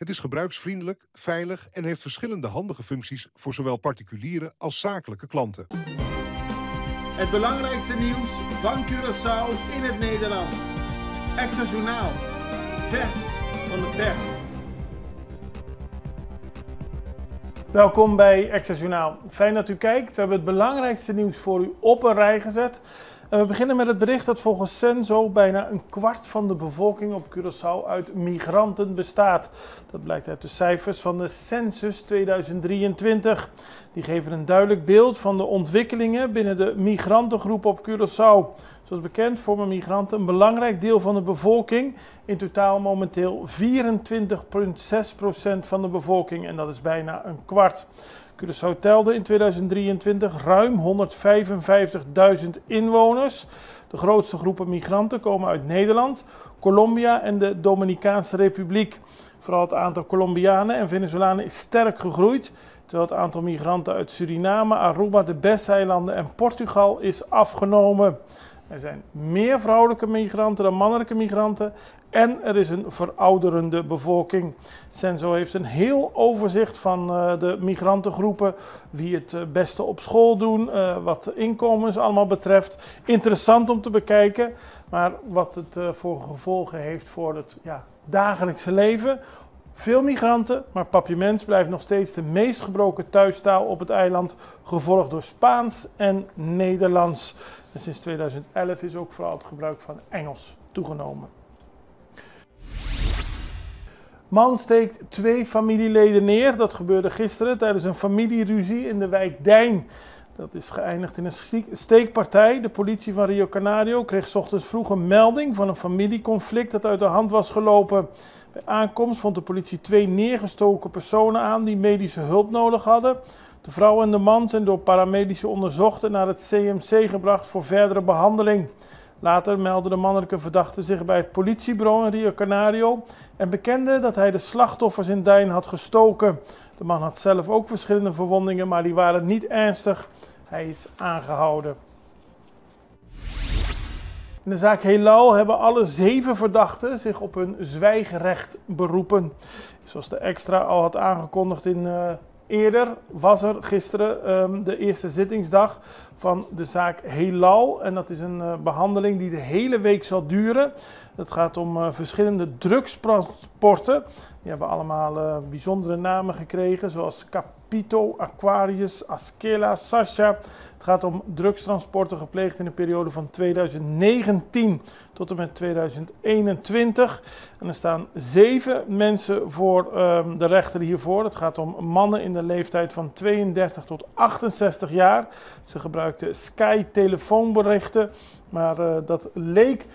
Het is gebruiksvriendelijk, veilig en heeft verschillende handige functies voor zowel particuliere als zakelijke klanten. Het belangrijkste nieuws van Curaçao in het Nederlands. Extra Journaal. Vers van de pers. Welkom bij Extra Journaal. Fijn dat u kijkt. We hebben het belangrijkste nieuws voor u op een rij gezet. En we beginnen met het bericht dat volgens Censo bijna een kwart van de bevolking op Curaçao uit migranten bestaat. Dat blijkt uit de cijfers van de Census 2023. Die geven een duidelijk beeld van de ontwikkelingen binnen de migrantengroep op Curaçao. Zoals bekend vormen migranten een belangrijk deel van de bevolking. In totaal momenteel 24,6% van de bevolking en dat is bijna een kwart. Curaçao telde in 2023 ruim 155.000 inwoners. De grootste groepen migranten komen uit Nederland, Colombia en de Dominicaanse Republiek. Vooral het aantal Colombianen en Venezolanen is sterk gegroeid, terwijl het aantal migranten uit Suriname, Aruba, de Besseilanden en Portugal is afgenomen. Er zijn meer vrouwelijke migranten dan mannelijke migranten en er is een verouderende bevolking. Censo heeft een heel overzicht van de migrantengroepen, wie het beste op school doen, wat de inkomens allemaal betreft. Interessant om te bekijken, maar wat het voor gevolgen heeft voor het dagelijkse leven. Veel migranten, maar papiaments blijft nog steeds de meest gebroken thuistaal op het eiland, gevolgd door Spaans en Nederlands. En sinds 2011 is ook vooral het gebruik van Engels toegenomen. Man steekt 2 familieleden neer. Dat gebeurde gisteren tijdens een familieruzie in de wijk Dijn. Dat is geëindigd in een steekpartij. De politie van Rio Canario kreeg 's ochtends vroeg een melding van een familieconflict dat uit de hand was gelopen. Bij aankomst vond de politie 2 neergestoken personen aan die medische hulp nodig hadden. De vrouw en de man zijn door paramedici onderzocht en naar het CMC gebracht voor verdere behandeling. Later meldde de mannelijke verdachte zich bij het politiebureau in Rio Canario en bekende dat hij de slachtoffers in Dijn had gestoken. De man had zelf ook verschillende verwondingen, maar die waren niet ernstig. Hij is aangehouden. In de zaak Helal hebben alle 7 verdachten zich op hun zwijgrecht beroepen. Zoals de Extra al had aangekondigd eerder was er gisteren de eerste zittingsdag van de zaak Helal. En dat is een behandeling die de hele week zal duren. Het gaat om verschillende drugstransporten. Die hebben allemaal bijzondere namen gekregen, zoals Capito, Aquarius, Askela, Sasha. Het gaat om drugstransporten gepleegd in de periode van 2019 tot en met 2021. En er staan 7 mensen voor de rechter hiervoor. Het gaat om mannen in de leeftijd van 32 tot 68 jaar. Ze gebruikten Sky-telefoonberichten, maar dat leek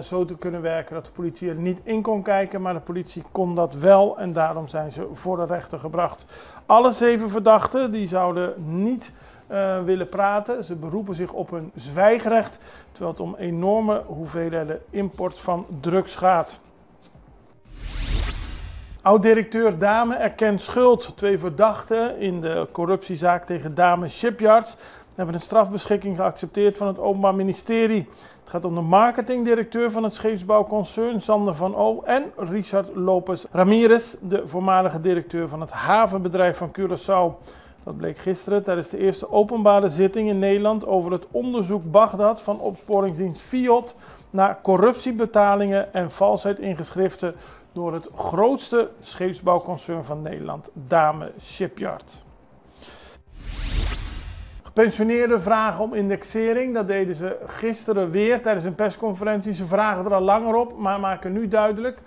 zo te kunnen werken dat de politie er niet in kon kijken, maar de politie kon dat wel en daarom zijn ze voor de rechter gebracht. Alle 7 verdachten die zouden niet willen praten. Ze beroepen zich op hun zwijgrecht, terwijl het om enorme hoeveelheden import van drugs gaat. Oud-directeur Dame erkent schuld. 2 verdachten in de corruptiezaak tegen Dame Shipyards hebben een strafbeschikking geaccepteerd van het Openbaar Ministerie. Het gaat om de marketingdirecteur van het scheepsbouwconcern Sander van O en Richard Lopez Ramirez, de voormalige directeur van het havenbedrijf van Curaçao. Dat bleek gisteren tijdens de eerste openbare zitting in Nederland over het onderzoek Bagdad van opsporingsdienst FIOD naar corruptiebetalingen en valsheid in geschriften door het grootste scheepsbouwconcern van Nederland, Dame Shipyard. Gepensioneerden vragen om indexering. Dat deden ze gisteren weer tijdens een persconferentie. Ze vragen er al langer op, maar maken nu duidelijk: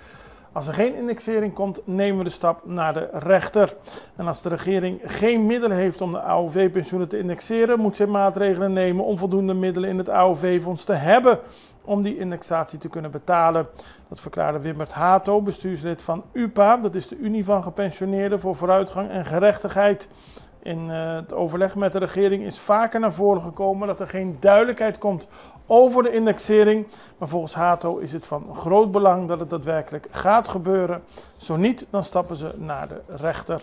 als er geen indexering komt, nemen we de stap naar de rechter. En als de regering geen middelen heeft om de AOW-pensioenen te indexeren, moet zij maatregelen nemen om voldoende middelen in het AOW-fonds te hebben om die indexatie te kunnen betalen. Dat verklaarde Wimbert Hato, bestuurslid van UPA. Dat is de Unie van Gepensioneerden voor Vooruitgang en Gerechtigheid. In het overleg met de regering is vaker naar voren gekomen dat er geen duidelijkheid komt over de indexering. Maar volgens Hato is het van groot belang dat het daadwerkelijk gaat gebeuren. Zo niet, dan stappen ze naar de rechter.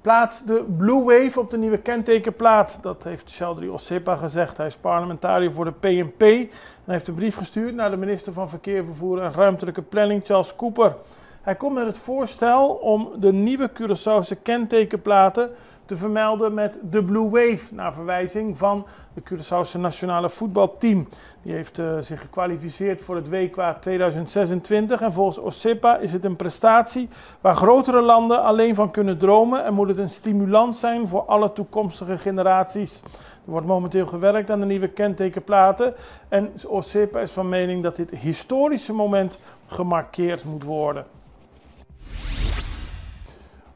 Plaats de Blue Wave op de nieuwe kentekenplaat. Dat heeft Sheldry Osippa gezegd. Hij is parlementariër voor de PNP en heeft een brief gestuurd naar de minister van Verkeer, Vervoer en Ruimtelijke Planning, Charles Cooper. Hij komt met het voorstel om de nieuwe Curaçaose kentekenplaten te vermelden met de Blue Wave, naar verwijzing van de Curaçaose nationale voetbalteam. Die heeft zich gekwalificeerd voor het WK 2026 en volgens Osippa is het een prestatie waar grotere landen alleen van kunnen dromen en moet het een stimulans zijn voor alle toekomstige generaties. Er wordt momenteel gewerkt aan de nieuwe kentekenplaten en Osippa is van mening dat dit historische moment gemarkeerd moet worden.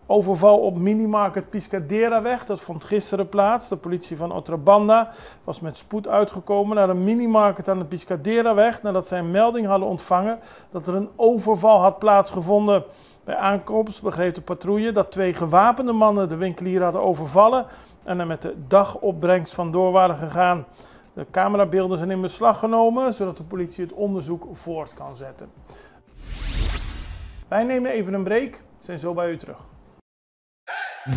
Overval op minimarket Piscaderaweg, dat vond gisteren plaats. De politie van Otrabanda was met spoed uitgekomen naar een minimarket aan de Piscaderaweg nadat zij een melding hadden ontvangen dat er een overval had plaatsgevonden. Bij aankomst begreep de patrouille dat 2 gewapende mannen de winkelier hadden overvallen en er met de dagopbrengst vandoor waren gegaan. De camerabeelden zijn in beslag genomen, zodat de politie het onderzoek voort kan zetten. Wij nemen even een break, zijn zo bij u terug.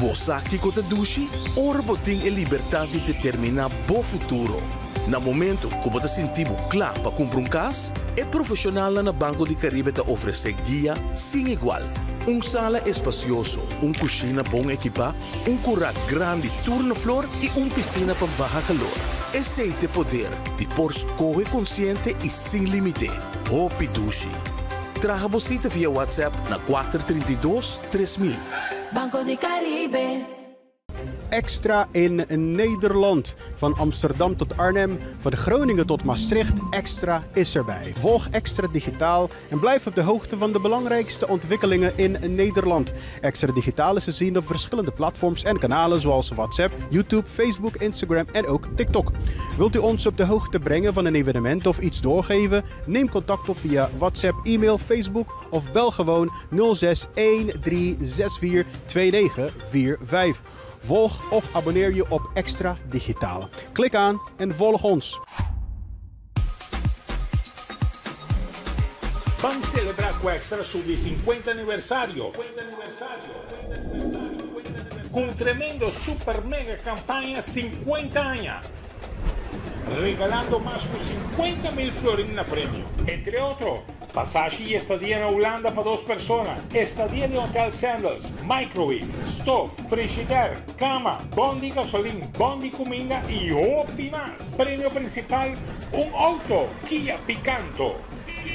Você que douche, orboting e liberdade determina bo futuro. Na momento que você sentir claro para comprar casa, é profissional na Banco de Caribe te oferece guia sem igual. Sala espacioso, cozinha bom equipa, curral grande turnefloor e piscina para baixo calor. Esse é o poder de por escolher consciente e sem limite. Hopi douche. Traga você via WhatsApp na 432 3000. Banco de Caribe. Extra in Nederland. Van Amsterdam tot Arnhem, van Groningen tot Maastricht, Extra is erbij. Volg Extra Digitaal en blijf op de hoogte van de belangrijkste ontwikkelingen in Nederland. Extra Digitaal is te zien op verschillende platforms en kanalen zoals WhatsApp, YouTube, Facebook, Instagram en ook TikTok. Wilt u ons op de hoogte brengen van een evenement of iets doorgeven? Neem contact op via WhatsApp, e-mail, Facebook of bel gewoon 06 1364 2945. Volg of abonneer je op Extra Digitaal. Klik aan en volg ons. Vamos celebrar com Extra su 50 aniversario. Com un tremendo super mega campaña 50 años. Regalando más de 50.000 florines a premio. Entre otros, pasaje y estadía en Holanda para 2 personas. Estadía de Hotel Sandals, microwave, stove, frigidaire, cama, bondi gasolina, bondi comida y hopi más. Premio principal, un auto Kia Picanto.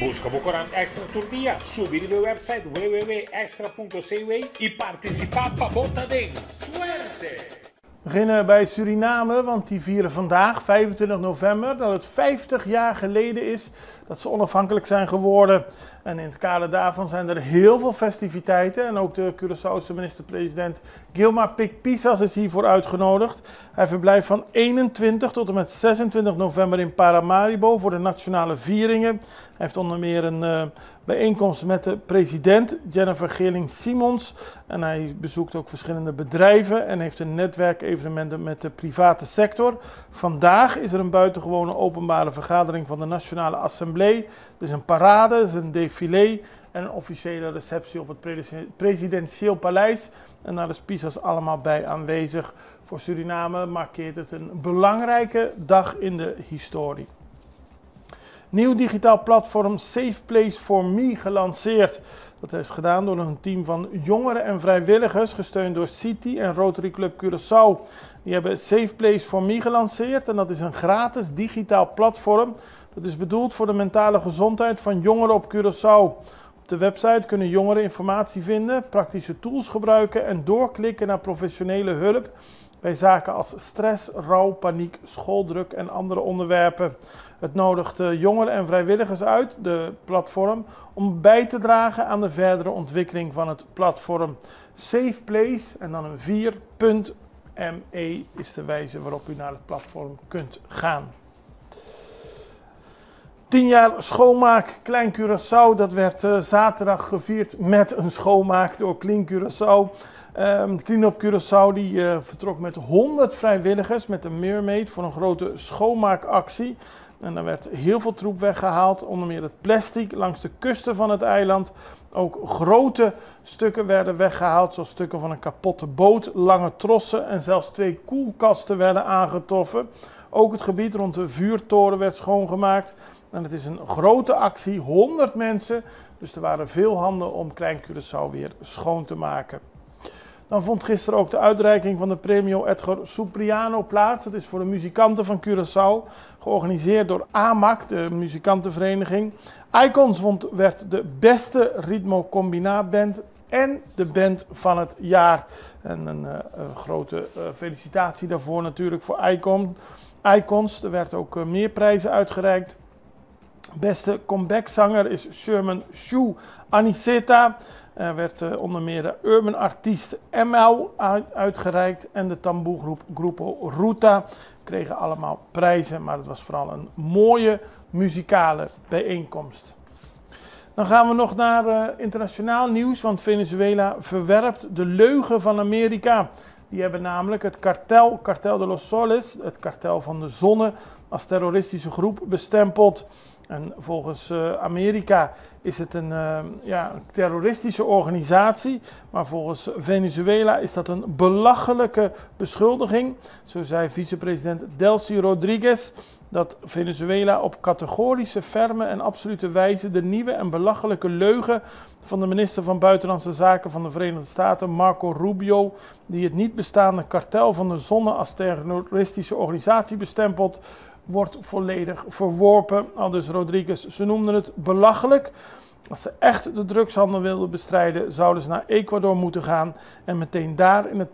Busca Bocorán Extra Tour Dia, subir el website www.extra.cw y participar para Botadeng. ¡Suerte! We beginnen bij Suriname, want die vieren vandaag, 25 november, dat het 50 jaar geleden is dat ze onafhankelijk zijn geworden. En in het kader daarvan zijn er heel veel festiviteiten. En ook de Curaçaose minister-president Gilmar Pik-Pisas is hiervoor uitgenodigd. Hij verblijft van 21 tot en met 26 november in Paramaribo voor de nationale vieringen. Hij heeft onder meer een bijeenkomst met de president Jennifer Geerling-Simons. En hij bezoekt ook verschillende bedrijven en heeft een netwerkevenementen met de private sector. Vandaag is er een buitengewone openbare vergadering van de Nationale Assemblée. Dus een parade, dus een défilé en een officiële receptie op het presidentieel paleis. En daar is Pisas allemaal bij aanwezig. Voor Suriname markeert het een belangrijke dag in de historie. Nieuw digitaal platform Safe Place for Me gelanceerd. Dat is gedaan door een team van jongeren en vrijwilligers, gesteund door City en Rotary Club Curaçao. Die hebben Safe Place for Me gelanceerd en dat is een gratis digitaal platform. Dat is bedoeld voor de mentale gezondheid van jongeren op Curaçao. Op de website kunnen jongeren informatie vinden, praktische tools gebruiken en doorklikken naar professionele hulp bij zaken als stress, rouw, paniek, schooldruk en andere onderwerpen. Het nodigt jongeren en vrijwilligers uit, de platform, om bij te dragen aan de verdere ontwikkeling van het platform. Safe Place en dan een 4.me is de wijze waarop u naar het platform kunt gaan. 10 jaar schoonmaak Klein Curaçao, dat werd zaterdag gevierd met een schoonmaak door Clean Curaçao. Clean Up Curaçao die vertrok met 100 vrijwilligers met een Mermaid voor een grote schoonmaakactie. En er werd heel veel troep weggehaald, onder meer het plastic langs de kusten van het eiland. Ook grote stukken werden weggehaald, zoals stukken van een kapotte boot, lange trossen en zelfs 2 koelkasten werden aangetroffen. Ook het gebied rond de vuurtoren werd schoongemaakt. En het is een grote actie, 100 mensen, dus er waren veel handen om Klein Curaçao weer schoon te maken. Dan vond gisteren ook de uitreiking van de Premio Edgar Supriano plaats. Het is voor de muzikanten van Curaçao, georganiseerd door AMAC, de muzikantenvereniging. Icons werd de beste ritmo-combinaatband en de band van het jaar. En een grote felicitatie daarvoor natuurlijk voor Icons. Er werd ook meer prijzen uitgereikt. Beste comebackzanger is Sherman Shu Aniceta. Er werd onder meer de urban artiest ML uitgereikt en de tamboergroep Grupo Ruta kregen allemaal prijzen, maar het was vooral een mooie muzikale bijeenkomst. Dan gaan we nog naar internationaal nieuws, want Venezuela verwerpt de leugen van Amerika. Die hebben namelijk het Cartel de los Soles, het kartel van de zonne, als terroristische groep bestempeld. En volgens Amerika is het een terroristische organisatie, maar volgens Venezuela is dat een belachelijke beschuldiging. Zo zei vicepresident Delcy Rodriguez dat Venezuela op categorische, ferme en absolute wijze de nieuwe en belachelijke leugen van de minister van Buitenlandse Zaken van de Verenigde Staten, Marco Rubio, die het niet bestaande kartel van de zonne als terroristische organisatie bestempelt, wordt volledig verworpen. Aldus Rodriguez, ze noemden het belachelijk. Als ze echt de drugshandel wilden bestrijden, zouden ze naar Ecuador moeten gaan en meteen daar in het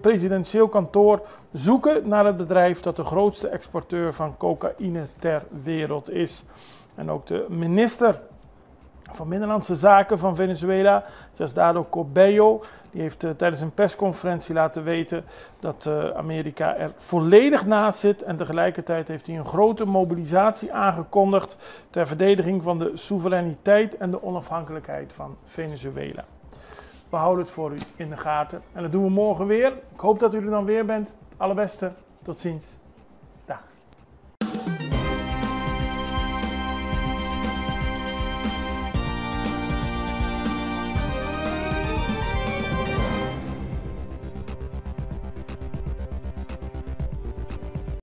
presidentieel kantoor zoeken naar het bedrijf dat de grootste exporteur van cocaïne ter wereld is. En ook de minister van Binnenlandse Zaken van Venezuela, Diosdado Cabello, die heeft tijdens een persconferentie laten weten dat Amerika er volledig naast zit. En tegelijkertijd heeft hij een grote mobilisatie aangekondigd ter verdediging van de soevereiniteit en de onafhankelijkheid van Venezuela. We houden het voor u in de gaten en dat doen we morgen weer. Ik hoop dat u er dan weer bent. Allerbeste, tot ziens.